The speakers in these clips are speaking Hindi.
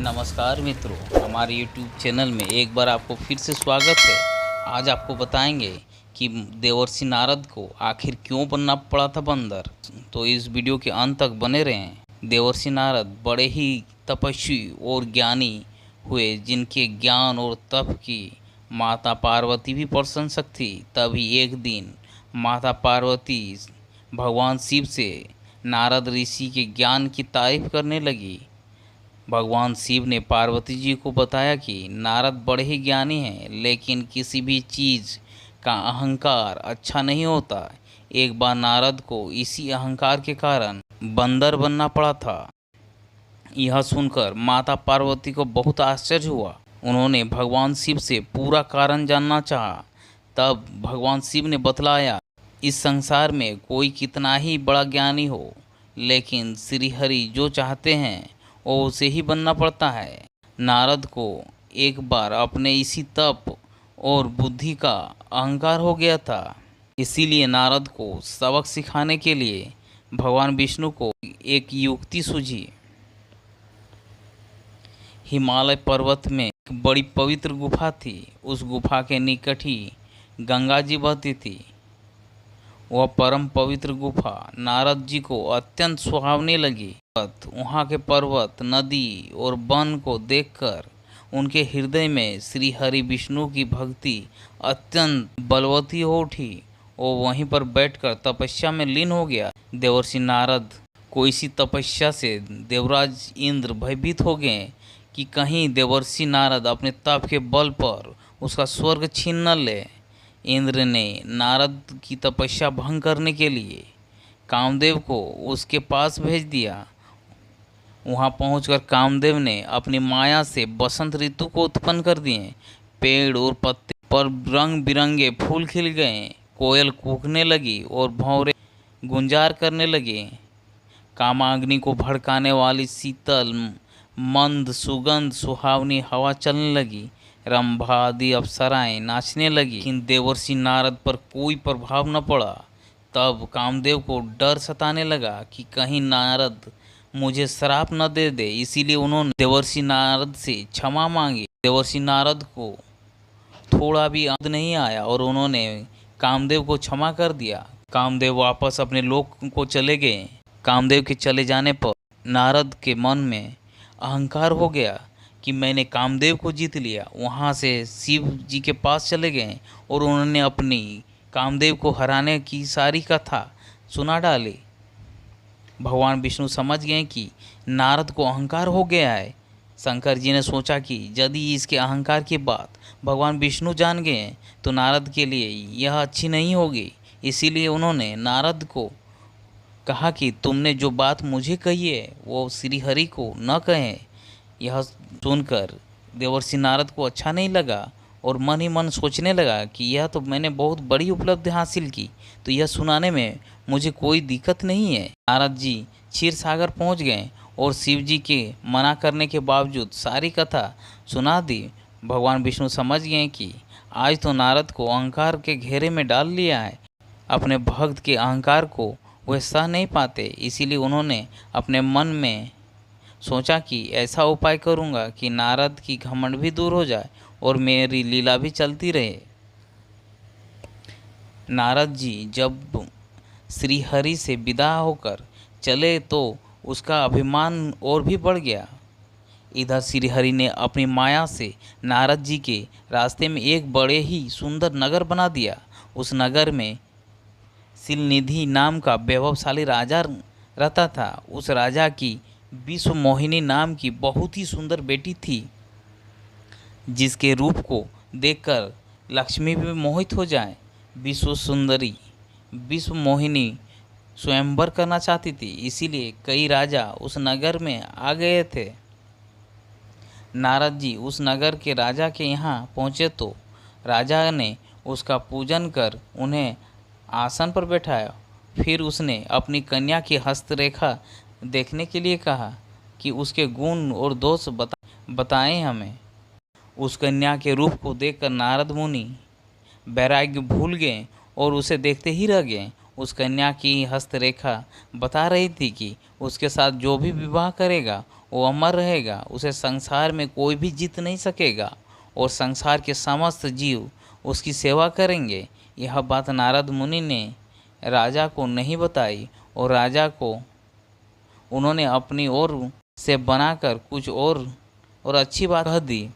नमस्कार मित्रों, हमारे YouTube चैनल में एक बार आपको फिर से स्वागत है। आज आपको बताएंगे कि देवर्षि नारद को आखिर क्यों बनना पड़ा था बंदर। तो इस वीडियो के अंत तक बने रहें। देवर्षि नारद बड़े ही तपस्वी और ज्ञानी हुए, जिनके ज्ञान और तप की माता पार्वती भी प्रशंसक थी। तभी एक दिन माता पार्वती भगवान शिव से नारद ऋषि के ज्ञान की तारीफ करने लगी। भगवान शिव ने पार्वती जी को बताया कि नारद बड़े ही ज्ञानी हैं, लेकिन किसी भी चीज़ का अहंकार अच्छा नहीं होता। एक बार नारद को इसी अहंकार के कारण बंदर बनना पड़ा था। यह सुनकर माता पार्वती को बहुत आश्चर्य हुआ। उन्होंने भगवान शिव से पूरा कारण जानना चाहा। तब भगवान शिव ने बतलाया, इस संसार में कोई कितना ही बड़ा ज्ञानी हो, लेकिन श्री हरि जो चाहते हैं वो उसे ही बनना पड़ता है। नारद को एक बार अपने इसी तप और बुद्धि का अहंकार हो गया था। इसीलिए नारद को सबक सिखाने के लिए भगवान विष्णु को एक युक्ति सूझी। हिमालय पर्वत में एक बड़ी पवित्र गुफा थी। उस गुफा के निकट ही गंगा जी बहती थी। वह परम पवित्र गुफा नारद जी को अत्यंत सुहावनी लगी। वहाँ के पर्वत, नदी और वन को देखकर उनके हृदय में श्री हरि विष्णु की भक्ति अत्यंत बलवती हो उठी। वो वहीं पर बैठकर तपस्या में लीन हो गया। देवर्षि नारद को इसी तपस्या से देवराज इंद्र भयभीत हो गए कि कहीं देवर्षि नारद अपने तप के बल पर उसका स्वर्ग छीन न ले। इंद्र ने नारद की तपस्या भंग करने के लिए कामदेव को उसके पास भेज दिया। वहां पहुंचकर कामदेव ने अपनी माया से बसंत ऋतु को उत्पन्न कर दिए। पेड़ और पत्ते पर रंग बिरंगे फूल खिल गए। कोयल कूकने लगी और भंवरे गुंजार करने लगे। कामाग्नि को भड़काने वाली शीतल मंद सुगंध सुहावनी हवा चलने लगी। रंभा आदि अप्सराएं नाचने लगी, लेकिन देवर्षि नारद पर कोई प्रभाव न पड़ा। तब कामदेव को डर सताने लगा कि कहीं नारद मुझे श्राप न दे दे। इसीलिए उन्होंने देवर्षि नारद से क्षमा मांगी। देवर्षि नारद को थोड़ा भी आनंद नहीं आया और उन्होंने कामदेव को क्षमा कर दिया। कामदेव वापस अपने लोक को चले गए। कामदेव के चले जाने पर नारद के मन में अहंकार हो गया कि मैंने कामदेव को जीत लिया। वहाँ से शिव जी के पास चले गए और उन्होंने अपनी कामदेव को हराने की सारी कथा सुना डाली। भगवान विष्णु समझ गए कि नारद को अहंकार हो गया है। शंकर जी ने सोचा कि यदि इसके अहंकार की बात भगवान विष्णु जान गए तो नारद के लिए यह अच्छी नहीं होगी। इसीलिए उन्होंने नारद को कहा कि तुमने जो बात मुझे कही है वो श्री हरि को न कहें। यह सुनकर देवर्षि नारद को अच्छा नहीं लगा और मन ही मन सोचने लगा कि यह तो मैंने बहुत बड़ी उपलब्धि हासिल की, तो यह सुनाने में मुझे कोई दिक्कत नहीं है। नारद जी क्षीर सागर पहुँच गए और शिव जी के मना करने के बावजूद सारी कथा सुना दी। भगवान विष्णु समझ गए कि आज तो नारद को अहंकार के घेरे में डाल लिया है। अपने भक्त के अहंकार को वे सह नहीं पाते। इसीलिए उन्होंने अपने मन में सोचा कि ऐसा उपाय करूंगा कि नारद की घमंड भी दूर हो जाए और मेरी लीला भी चलती रहे। नारद जी जब श्री हरि से विदा होकर चले तो उसका अभिमान और भी बढ़ गया। इधर श्री हरि ने अपनी माया से नारद जी के रास्ते में एक बड़े ही सुंदर नगर बना दिया। उस नगर में शिलनिधि नाम का वैभवशाली राजा रहता था। उस राजा की विश्व मोहिनी नाम की बहुत ही सुंदर बेटी थी, जिसके रूप को देखकर लक्ष्मी भी मोहित हो जाए। विश्व सुंदरी विश्व मोहिनी स्वयंवर करना चाहती थी, इसीलिए कई राजा उस नगर में आ गए थे। नारद जी उस नगर के राजा के यहाँ पहुँचे तो राजा ने उसका पूजन कर उन्हें आसन पर बैठाया। फिर उसने अपनी कन्या की हस्तरेखा देखने के लिए कहा कि उसके गुण और दोष बताएं हमें। उस कन्या के रूप को देखकर नारद मुनि वैराग्य भूल गए और उसे देखते ही रह गए। उस कन्या की हस्तरेखा बता रही थी कि उसके साथ जो भी विवाह करेगा वो अमर रहेगा, उसे संसार में कोई भी जीत नहीं सकेगा और संसार के समस्त जीव उसकी सेवा करेंगे। यह बात नारद मुनि ने राजा को नहीं बताई और राजा को उन्होंने अपनी ओर से बनाकर कुछ और अच्छी बात कह दी।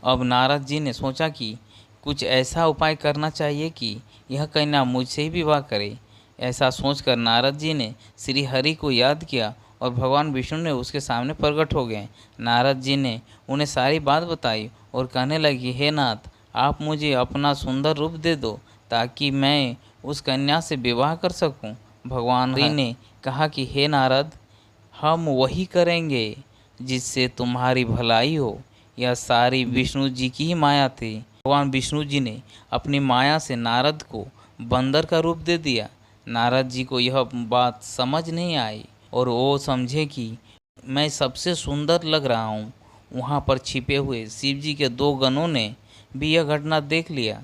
अब नारद जी ने सोचा कि कुछ ऐसा उपाय करना चाहिए कि यह कन्या मुझसे ही विवाह करे। ऐसा सोचकर नारद जी ने श्री हरि को याद किया और भगवान विष्णु ने उसके सामने प्रकट हो गए। नारद जी ने उन्हें सारी बात बताई और कहने लगी, हे नाथ, आप मुझे अपना सुंदर रूप दे दो ताकि मैं उस कन्या से विवाह कर सकूं। भगवान हरि ने कहा कि हे नारद, हम वही करेंगे जिससे तुम्हारी भलाई हो। यह सारी विष्णु जी की ही माया थी। भगवान विष्णु जी ने अपनी माया से नारद को बंदर का रूप दे दिया। नारद जी को यह बात समझ नहीं आई और वो समझे कि मैं सबसे सुंदर लग रहा हूँ। वहाँ पर छिपे हुए शिव जी के 2 गणों ने भी यह घटना देख लिया।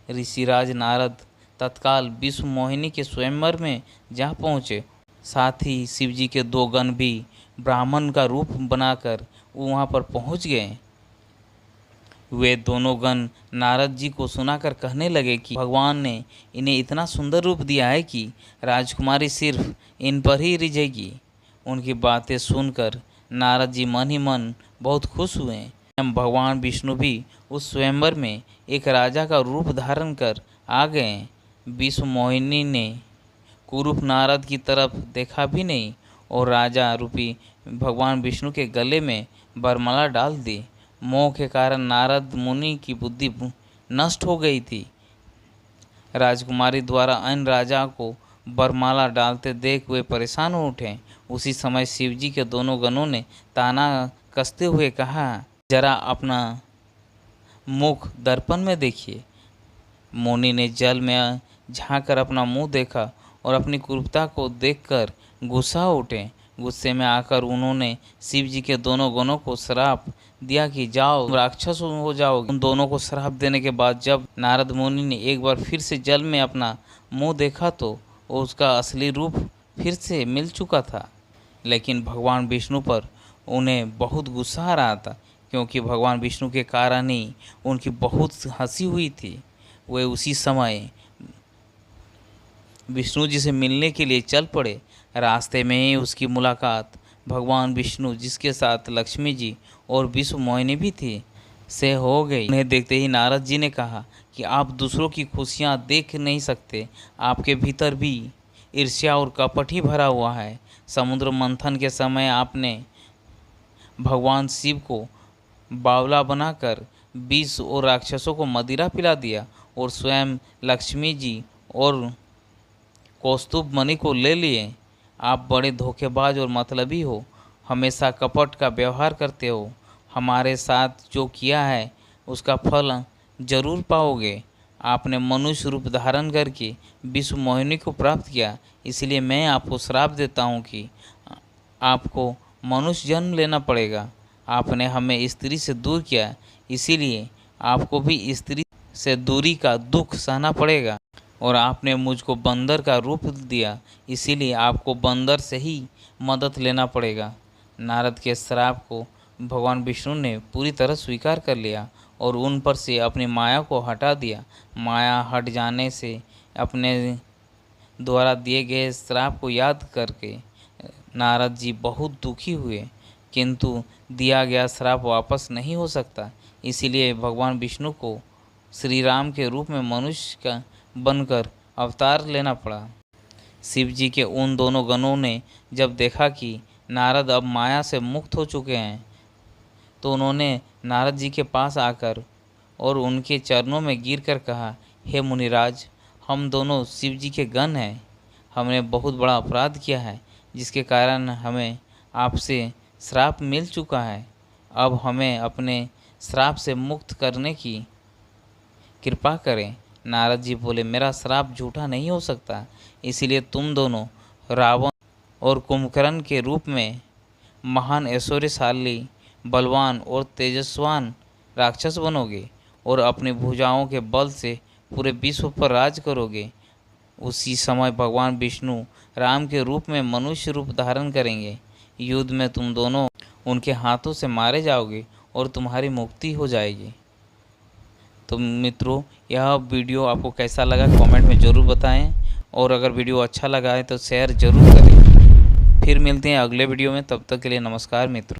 ऋषिराज नारद तत्काल विश्व मोहिनी के स्वयंवर में जा पहुँचे। साथ ही शिव जी के 2 गण भी ब्राह्मण का रूप बनाकर वहाँ पर पहुँच गए। वे दोनों गण नारद जी को सुनाकर कहने लगे कि भगवान ने इन्हें इतना सुंदर रूप दिया है कि राजकुमारी सिर्फ इन पर ही रिझेगी। उनकी बातें सुनकर नारद जी मन ही मन बहुत खुश हुए। भगवान विष्णु भी उस स्वयंवर में एक राजा का रूप धारण कर आ गए। विश्व मोहिनी ने कुरूप नारद की तरफ देखा भी नहीं और राजा रूपी भगवान विष्णु के गले में वरमाला डाल दी। मोह के कारण नारद मुनि की बुद्धि नष्ट हो गई थी। राजकुमारी द्वारा अन्य राजा को वरमाला डालते देख वे परेशान हो उठे। उसी समय शिव जी के दोनों गणों ने ताना कसते हुए कहा, जरा अपना मुख दर्पण में देखिए। मुनि ने जल में झांककर अपना मुंह देखा और अपनी क्रूरता को देखकर गुस्सा उठे। गुस्से में आकर उन्होंने शिव जी के दोनों गणों को श्राप दिया कि जाओ राक्षस हो जाओगे। उन दोनों को श्राप देने के बाद जब नारद मुनि ने एक बार फिर से जल में अपना मुंह देखा तो उसका असली रूप फिर से मिल चुका था। लेकिन भगवान विष्णु पर उन्हें बहुत गुस्सा आ रहा था क्योंकि भगवान विष्णु के कारण ही उनकी बहुत हंसी हुई थी। वे उसी समय विष्णु जी से मिलने के लिए चल पड़े। रास्ते में ही उसकी मुलाकात भगवान विष्णु, जिसके साथ लक्ष्मी जी और विश्व मोहिनी भी थी, से हो गई। उन्हें देखते ही नारद जी ने कहा कि आप दूसरों की खुशियाँ देख नहीं सकते, आपके भीतर भी ईर्ष्या और कपट ही भरा हुआ है। समुद्र मंथन के समय आपने भगवान शिव को बावला बनाकर विष और राक्षसों को मदिरा पिला दिया और स्वयं लक्ष्मी जी और कौस्तुभ मणि को ले लिए। आप बड़े धोखेबाज और मतलबी हो, हमेशा कपट का व्यवहार करते हो। हमारे साथ जो किया है उसका फल जरूर पाओगे। आपने मनुष्य रूप धारण करके विश्व मोहिनी को प्राप्त किया, इसलिए मैं आपको श्राप देता हूँ कि आपको मनुष्य जन्म लेना पड़ेगा। आपने हमें स्त्री से दूर किया, इसीलिए आपको भी स्त्री से दूरी का दुख सहना पड़ेगा। और आपने मुझको बंदर का रूप दिया, इसीलिए आपको बंदर से ही मदद लेना पड़ेगा। नारद के श्राप को भगवान विष्णु ने पूरी तरह स्वीकार कर लिया और उन पर से अपनी माया को हटा दिया। माया हट जाने से अपने द्वारा दिए गए श्राप को याद करके नारद जी बहुत दुखी हुए, किंतु दिया गया श्राप वापस नहीं हो सकता। इसीलिए भगवान विष्णु को श्री राम के रूप में मनुष्य का बनकर अवतार लेना पड़ा। शिव जी के उन दोनों गणों ने जब देखा कि नारद अब माया से मुक्त हो चुके हैं तो उन्होंने नारद जी के पास आकर और उनके चरणों में गिरकर कहा, हे मुनिराज, हम दोनों शिव जी के गण हैं। हमने बहुत बड़ा अपराध किया है जिसके कारण हमें आपसे श्राप मिल चुका है। अब हमें अपने श्राप से मुक्त करने की कृपा करें। नारद जी बोले, मेरा श्राप झूठा नहीं हो सकता, इसीलिए तुम दोनों रावण और कुंभकर्ण के रूप में महान ऐश्वर्यशाली, बलवान और तेजस्वान राक्षस बनोगे और अपनी भुजाओं के बल से पूरे विश्व पर राज करोगे। उसी समय भगवान विष्णु राम के रूप में मनुष्य रूप धारण करेंगे। युद्ध में तुम दोनों उनके हाथों से मारे जाओगे और तुम्हारी मुक्ति हो जाएगी। तो मित्रों, यह वीडियो आपको कैसा लगा कमेंट में ज़रूर बताएं, और अगर वीडियो अच्छा लगा है तो शेयर ज़रूर करें। फिर मिलते हैं अगले वीडियो में, तब तक के लिए नमस्कार मित्रों।